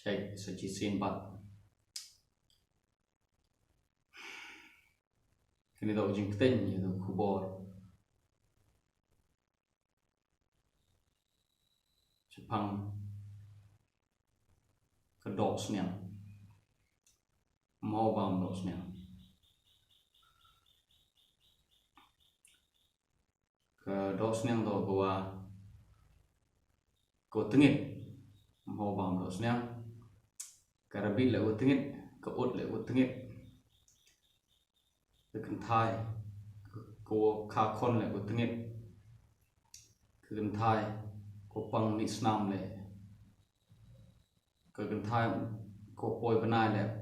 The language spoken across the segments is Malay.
chạy sẽ chỉ xin bắt cái này đâu chính tên như đâu khu bò shemphang cái dohsniang mau bám dohsniang cái dohsniang đó có tiếng mau bám dohsniang cái rabit lại có tiếng cái ốt lại có tiếng cái khyndiat có khá con lại có tiếng cái khyndiat có băng nít nam lại cái khyndiat có poi bên này lại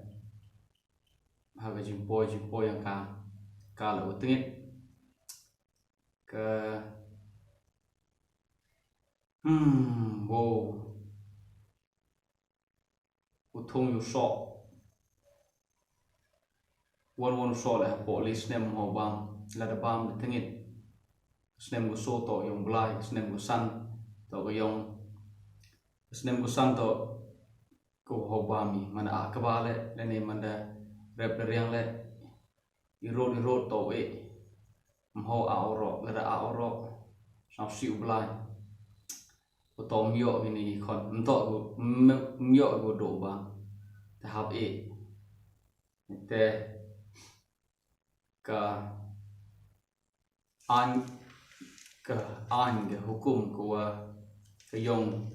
hai cái chim poi yang cá lại có tiếng cái wow có thùng yêu sọ one sọ lại bỏ lấy sngew màu bám là đã bám được tiếng sngew của sọ to yung blai sngew của sun to cái yung sngew của sun to ko ho bami mana kaba le lene mana rep riang le irod to e mho auro la da auro sao siu blai ko to myo ni khon to ko myo ko do ba ta hab e te ka an cái hukum của cái dùng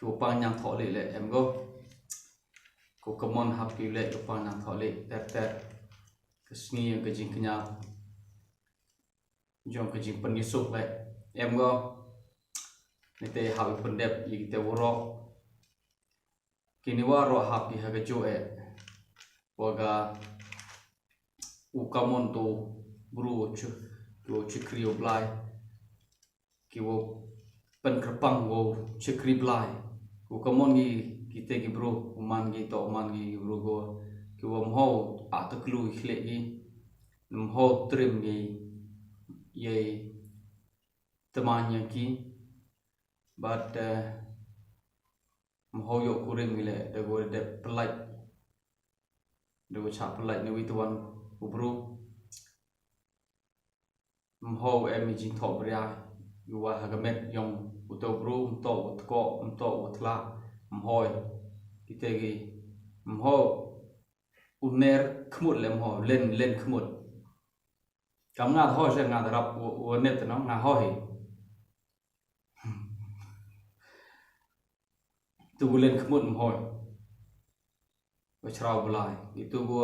của bang nhang thọ lệ em go của common hab cái lệ của bang nhang thọ lệ ter cái sngew cái jing kenya dùng cái jing penisuk lại em go này te hab pen đẹp gì te woro kini waro hab ki haga jo e waga ukamon to bru chu kriyo blai ki wo pen krapang wo chikri blai ukamon gi kite gi bro uman gi to man gi bro go ki wo mho ataklu khle gi mho trim gi ye tamanya ki but mho yo kuring gile de go de plai de go cha plai ni wi tuan ubro mho em jing tho bria yuwa hagamet yong uto bro mto utko mto utla mhoi kitegi mho uner khmut le mho len khmut kam nga ho se nga rap u net no nga ho hi tu len khmut mhoi wa chrau blai itu go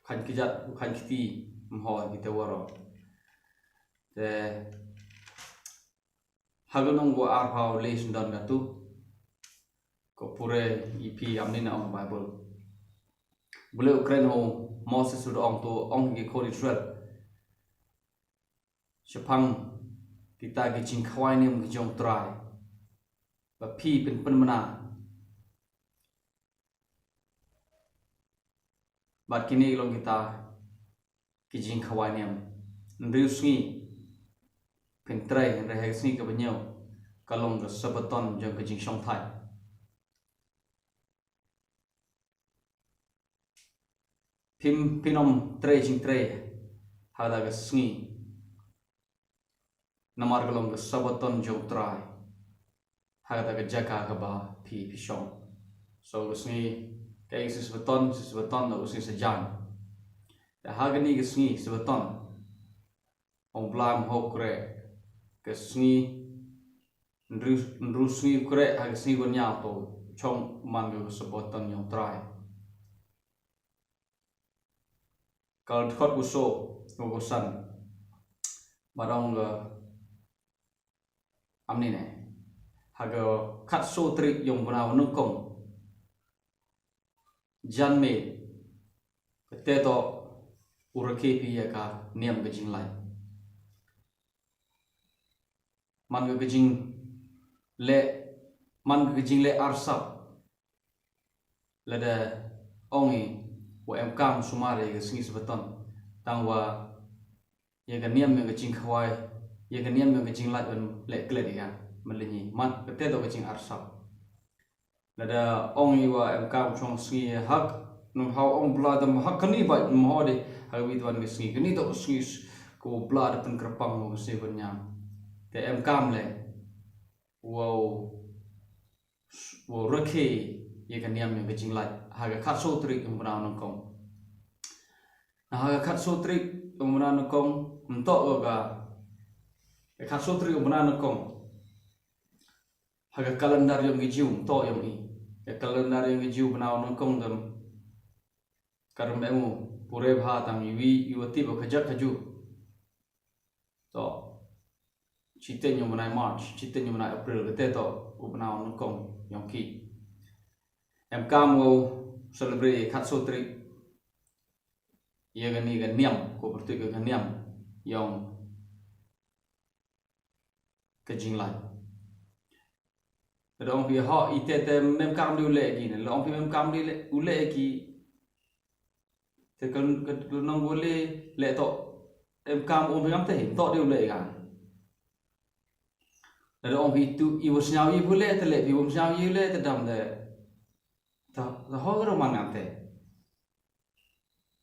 khyndiat khynti mhoi kitawaro te hagonong go arphao lesson don gatu ko pure ep amnina ong bible bule ukraine ho moses sud ong to ong gi khori threat shemphang kita gi ching khwai nim gi jong trai ba phi pen mana bat kini long kita gi jing khwai nim nriu sngi pen trai re hai sngi ka banyo kalong ga sabaton jong gi jing shemphang pinom trai jing trai hada ga sngi namar kalong ga sabaton jong trai hada ga jaka kaba phi shong so ga sngi kai sabaton no sngi sajan da hagani ga sngi sabaton ong blam ho kre ga sngi nru sngi kre ha ga sngi go nya to chong man ga sabaton jong trai kal thot uso go san barong amni ne haga khat so trik yong bana nu kong jan me te to urake pi ya ka niam ga jing lai man ga jing le arsap la da ongi wa em kam sumare ga singi sabaton tangwa ye ga niam ga jing khwai ye ga niam ga jing lai ban le kle ga man le ni man te do ga jing arsap Nada ong iwa em kam chong sngi hak nung how ong blood am hak kani ba mohode hawi tuan ke sngi kani to sngi ko blood pen kerpang mo se benya te em kam le wow wo rakhe ye kan yam yang kecing lai haga khat so trik ong bra nong kong na haga khat so trik ong bra nong kong nto ga khat so trik ong bra nong kong haga kalendar yang gijiu to yang i kalendar yang gijiu bna nong kong dam karam emu pure bha tam iwi iwati ba khajak khaju to chiten yung manai March chiten yung manai April te to ubna nong kong yang ki em kam go celebrate khat so trik ye gani gan niam ko bertu ga niam yang kajing lai Long vì họ ít thế mem cam đi lệ gì này, long vì mem cam đi lệ gì, thì cần nông vô lệ to em cam ôm với thế hiện to đi lệ cả, là long vì tu yêu nhau yêu vô lệ thì lệ vì ôm nhau yêu lệ thì đầm thế, ta họ cái đâu mà ngắm thế,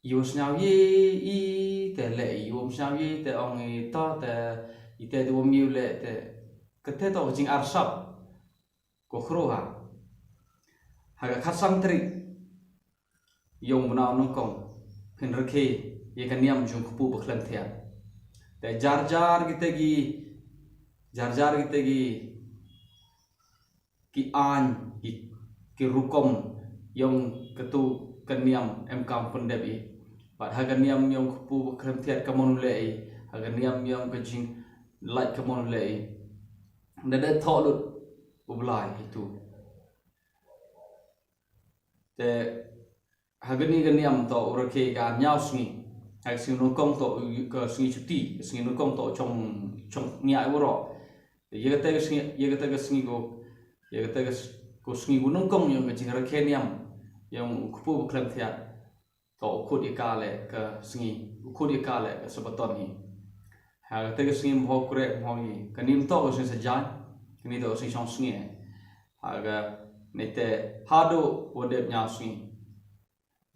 yêu nhau yêu thì lệ yêu ôm nhau yêu thì ông ấy to thì thế thì ôm yêu lệ thì cái thế to chính áp sập ko khroha haga khasang tri yong na nong kong phin rakhe ye kan yam jung khu baklan thya te jar jar gite ki an ki rukom yong ketu kan yam em kam pun debi pat haga yam yong khu baklan thya kamon le haga yam yong ka jing like kamon le da tholut ublai itu te hagani ganiam to urake ga nyau sngi hag sing no kong to ka sngi chuti sngi no kong to chong nya woro ye ga te sngi ko sngi bu no kong yong ga jing ra khe niam yong khupu klam thya to khut ikale ka sngi khut ikale ka sabaton hi hag te sngi mo kre mo hi kanim to ko sin sa jan kini to sing chong sngi haga nete hado wodep nya sngi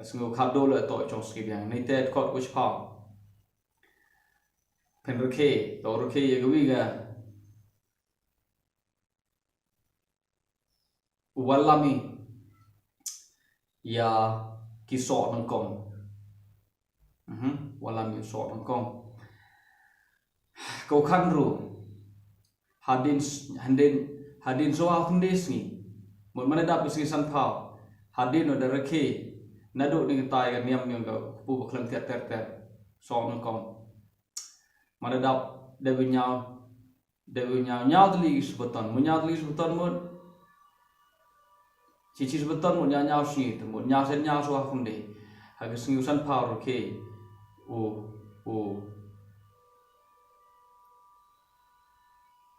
sngi khado le to chong sngi byang nete kot which pa pen rokhe to rokhe ye gwi ga walami ya kiso nong kong walami so nong kong ko khan ru hadin so ha khun des ni mon mana dap sing san phao hadin no darakhe nadu ning tai ga niam yang ga pu baklang ter so nong kong mana dap de nyao tli sebeton mun nyao tli sebeton mun chi sebeton mun nyao si tu mun nyao sen nyao so ha khun de ha ga sing san phao ro ke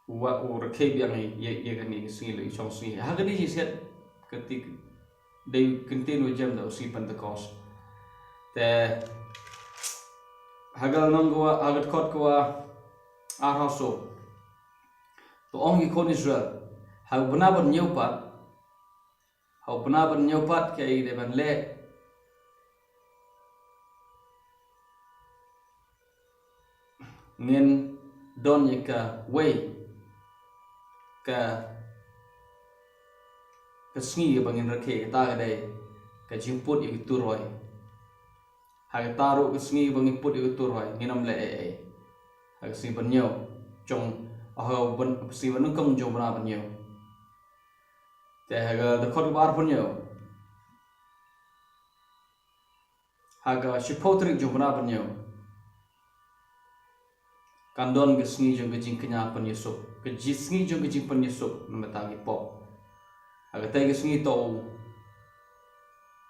wa ur ke biang ye kan ni singi le chong singi ha ga ni set ketik they continue jam da si Pentecost te hagal nong go agat kot ko a haso to ong ki kon Israel ha bana ban nyau pat ke de ban le ngin don ye ka way ka sngi bangin rakhe ta ga dai ka jimput i tu roi ha ta ro ka sngi bangin put i tu roi nginam le ha si ban nyo chong a ho ban si ban kong jo bra ban nyo te ha ga the khot bar ban nyo ha ga shipotrik jo bra ban nyo kandon ke sngi jong ke jing kenya pan yesuk ke sngi jong ke jing pan yesuk namata gi pop aga te ke sngi to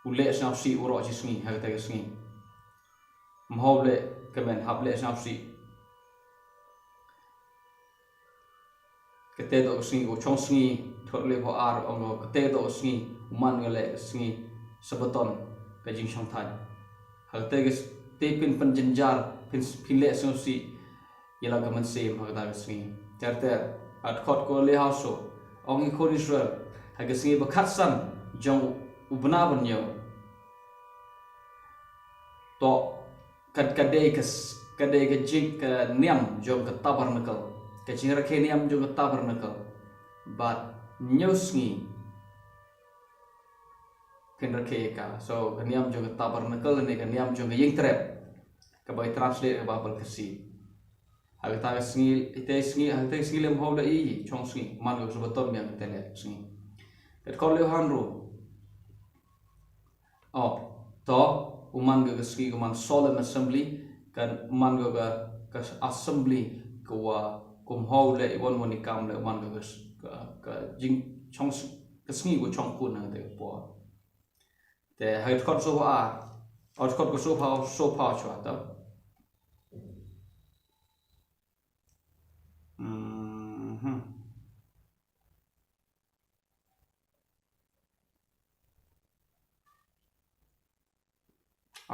ule snap si uro ji sngi aga te ke sngi mhoble kemen hable snap si ke te do sngi o chong sngi thole bo ar ong ke te do sngi man ngale sngi sabaton ke jing chong thai aga te ke te pin pan jinjar pin le snap si yala gaman sem hagda sngi charte at khot ko le haso ong i khon Israel haga sngi bakat san jong ubna banyo to kadai ke jing ke niam jong ke tabernacle ke jingra ke niam jong ke tabernacle but nyosngi kendra ke ka so ke niam jong ke tabernacle ne ke niam jong ke ying trap ke bai translate ke babal kasi haga ta sngi ite sngi lem hoda I chong sngi man go sobaton yang tele sngi ket kol le hanru oh to uman go sngi ko man solemn assembly kan man go ka assembly ko kum ho le won won ikam le man go ka jing chong ka sngi ko chong kun na te po te hai kot so out kot ko so pa chwa ta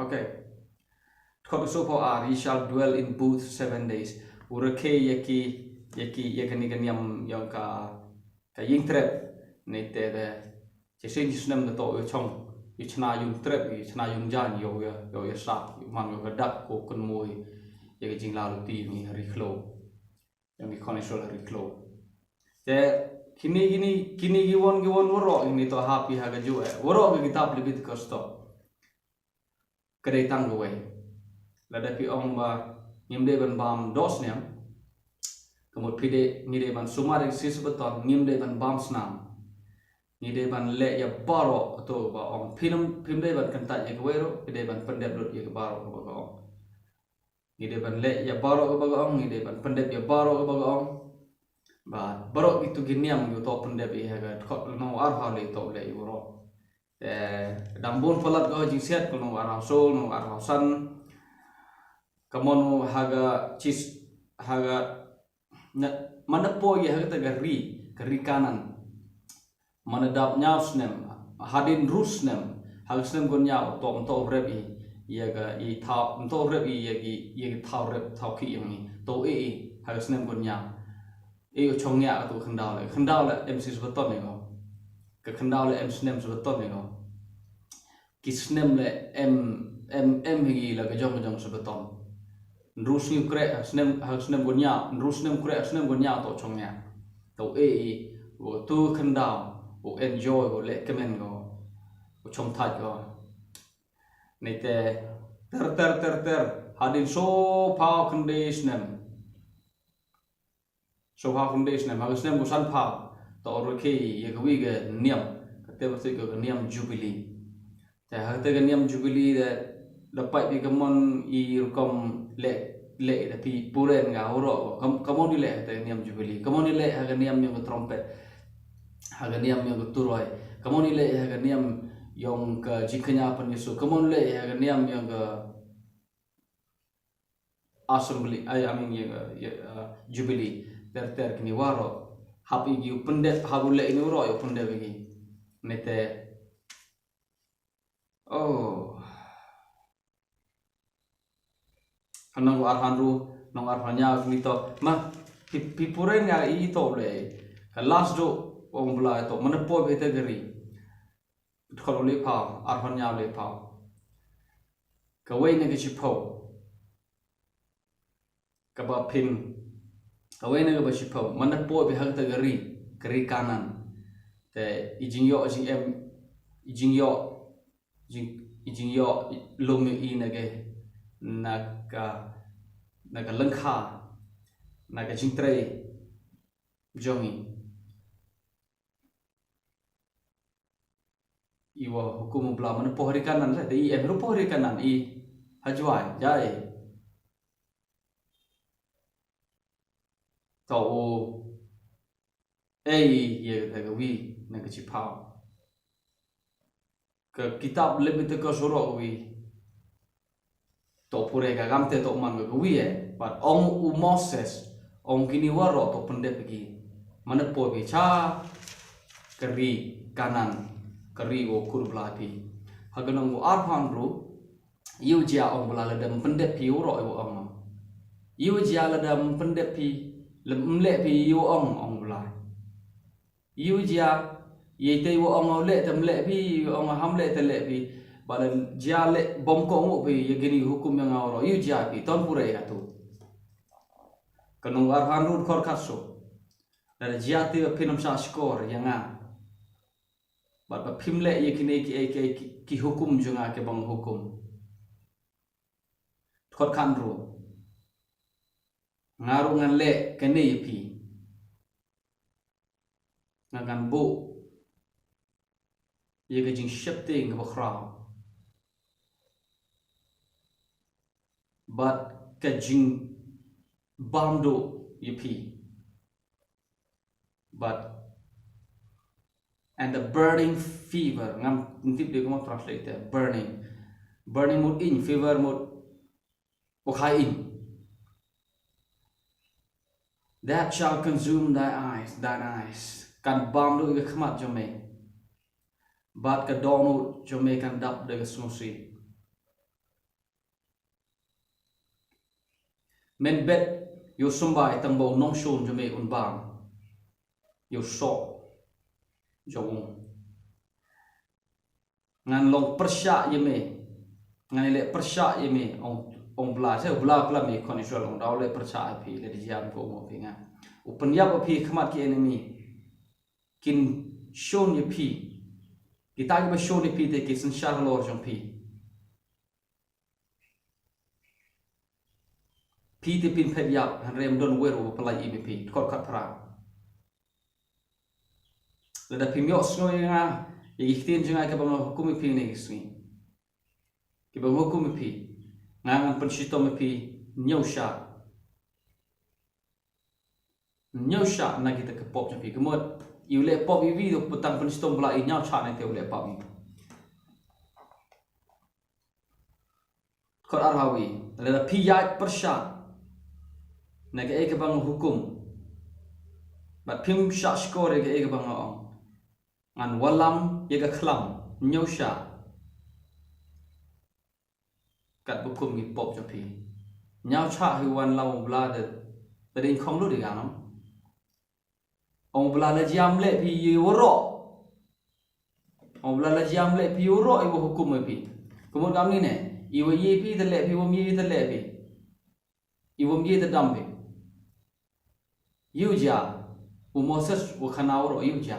okay kot so pa he shall dwell in booth 7 days urake yakani niam yang ka ying trap ne te de che sing snem de to chong chna yung trap chna yung jan yo ya sa man go dak ko kun moi ya ke jing la lu ti ni ri klo yang ni connection ri klo te kini gi won woro ini to happy ha ga ju woro ga kitab lebih ko sto kedai tang go we la da pi ong ba ngim de ban bam dohsniang kemut pide ngide ban sumar sis beton ngim de ban bam snam ngide ban le ya baro to ba ong phim de ban kan ta ya gwero ngide ban pendep lut ya baro ba ong ngide ban le ya baro ba ong ngide ban pendep ya baro ba ong ba baro itu giniam yu to pendep ya ga khot no ar ha le to le baro dambun palat go jing set ko no ar sol no ar san kamon haga chis haga mana po ya haga kari kanan mana dap nyau snem hadin rus snem hal snem gon nyau to rebi ya ga I thau to rebi ya gi thau rep thau ki yang ni to hal snem gon nyau chong nya to khandao le em sis beton ni go ke khandao le em snem beton ni go ki snem le em gi la ga jong beton rus ni kre snem hal snem gon nyau rus snem kre snem gon nyau to chong nya to go tu khandao go enjoy go le kemen go chong thaj go nei te ter hadin so phao condition hal snem go san phao to ro ki ye go wi ge niam te ba se go niam jubilee te ha te ge niam jubilee de dapat bi kamon I kom le da pi puren ga ro kamon ni le te niam jubilee kamon ni le ha ge niam yung trumpet haga niam yang turoi kamon ile haga niam yang ke jikanya pan Yesus kamon le haga niam yang ke assembly I mean jubilee ter kini waro hapi gi pendek habule ini ro yo pendek gi nete oh hanang arhanru nong arhanya ni to ma pipuren ga I to le last do ong bla to mana po bete gari kholo le pha arhon nya le pha ka wei ne chi pho ka ba phin ka wei ne ba chi pho mana po be ha ta gari kanan te ijing yo lom I na ge naga lengkha naga jing tre jongi iwa hukum bela mana pohri kanan lah dei em pohri kanan I hajwai jai to ye ta wi na ke chi phao ke kitab lebih te ko suro wi to pure ga gamte to man go wi but ong Moses ong kini waro to pendek pergi mana po bi cha keri kanan keri go kur blapi haganong go arhan ru yu jia ong bla ladam pendek pi ro yo ong yu jia ladam pendek pi lemle pi yu ong bla yu jia ye te wo ong le tam le pi ong ham le te le pi bala jia le bom ko ngo pi ye gini hukum yang awro yu jia pi ton pure ya tu kanung ar han rut khor khaso da jia te pinam sa shkor yang a ba phim le ye kini ki hukum junga ke bang hukum khot khan ru ngaru ngan le kene ye pi ngan bu ye ga jing shep te ng ba khra but ka jing bando ye pi but and the burning fever ngam tip de ko translate there burning mood in fever mood o khai in that shall consume thine eyes kan bam do ke khmat jo me bat ka donu jo me kan dap de snosi men bet yo sumbai tang bo nong shon jo me un bam yo so jong ngan long persya ye me ngan le persya ye me ong bla se bla me control ong daw le persya phi le diam ko mo phi nga upan yap phi khmat ki enemy kin shon ye phi kita ba shon ye phi te ki san shar lor jong phi te pin phet yap han rem don weru palai i phi khot khat pra le da pimyo sngew nga ye ikhtin junga ke bang hukum phi ne gisni ke bang hukum phi ngan penshito me phi nyosha na kita ke pop phi kemot yu le pop vi do putang penshito bla i nyau cha ne te le pop mi khot ar hawi le da phi ya persha na ke bang hukum bat phim sha shkor ke bang ong ngan walam ye ka khlam nyosha kat bukum ngi pop cho phi nyau cha hi wan law bla de ding khong lu de ga nam ong bla la jam le phi yoro ong bla la jam le phi yoro i bo hukum me phi kumon gam ni ne i wo ye phi de le phi wo mi de le phi i wo mi de dam phi yu ja u moses wo khanaw ro yu ja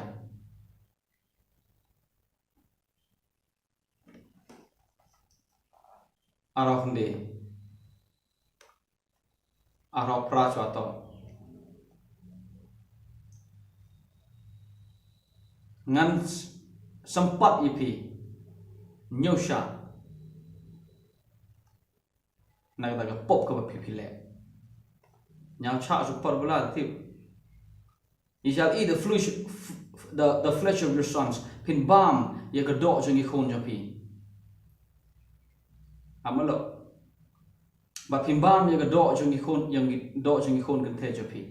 arok ndi arok pra chwato ngan sempat ipi nyosha na daga pop ka pipi le nyang cha su par bula tip you shall eat the flesh of your sons pin bam ye ga do jeng i khon japi amalo ba pin bam ye ga do jeng i khon yang do jeng i khon kan the japi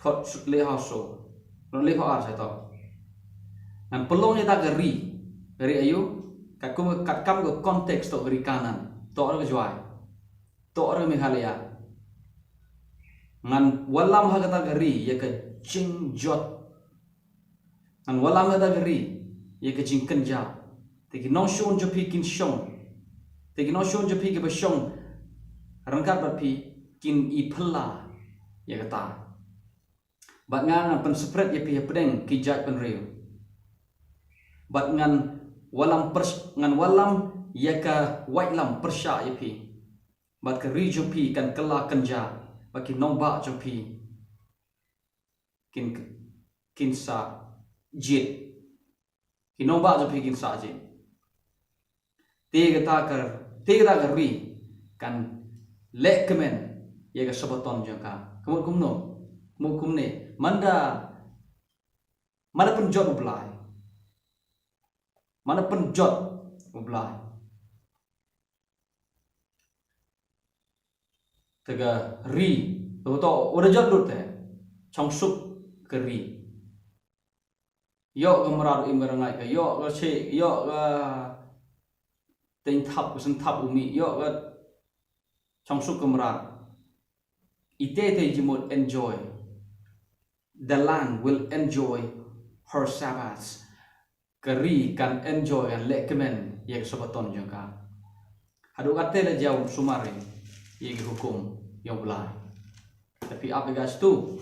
khot le ha so no le ha ar sa to an pelong ni ta ga ri ayu kat kam go context to ri kanan to ra jwai to ra me halaya ngan walam ha ta ga ri ye ka jing jot ngan walam ha ta ga ri ye ka jing kanja te ki no shon jo pi kin shon te ki no shon jo pi ke ba shon rangkat ba pi kin I phla ye ka ta bat ngan pen spread ye pi pedeng ki jat pen riu bat ngan walam ye ka white lam persya ye pi bat ka ri jo pi kan kala kanja ba ki nong ba jo pi kin sa jit ki nong ba jo pi kin sa jit te ga ta ri kan le kemen ye ga sabaton jangka kumut kumno mu kumne mana penjot ublai mana penjot ublai tega ri to ora jot lut te chong sup ke ri yo ga marar im ga ngai ka yo ga che yo ga ting thap sen thap umi yo ga chong sup ka marar ite te jimot enjoy the land will enjoy her Sabbaths. Kari kan enjoy kan lekemen yek sabaton jengka. Hadu kate le jauh sumari yek hukum yang belai. Tapi apa guys tu?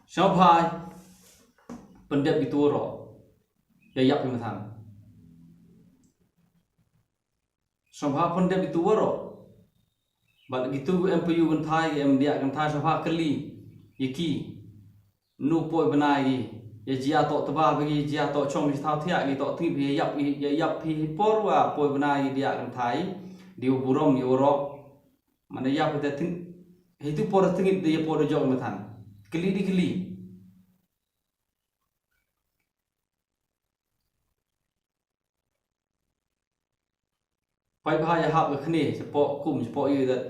Shemphang pendep itu ro. Ya yap pematan. Shemphang pendep itu ro. Bal gitu MPU kan thai em dia kan thai Shemphang keli yeki nu poi benai ye jia to teba bagi jia to chong mi thau thia gi to ti bi yap pi porwa poi benai dia kan thai diu burom euro mana yap te ting itu por tingit dia por jong matan keli di keli pai bha ya hap ga khne sepo kum sepo yu dat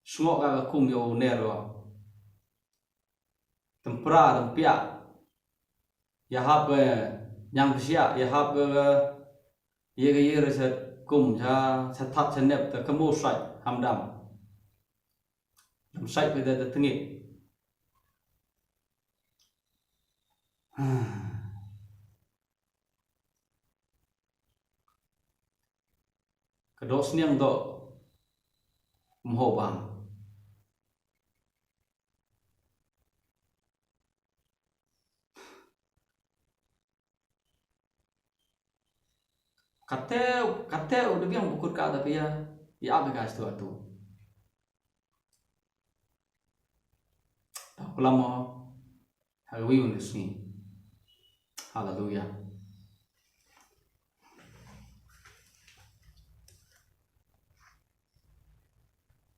sngew ga kum yo nero tempra tempia ya hap yang sia ya hap ye re kum cha that cha nep ta kamo sai ham dam sai pe da tengit ka dohsniang do mho bang kate udah biang bukur ka tapi ya apa guys tu atu aku lama hari ini haleluya.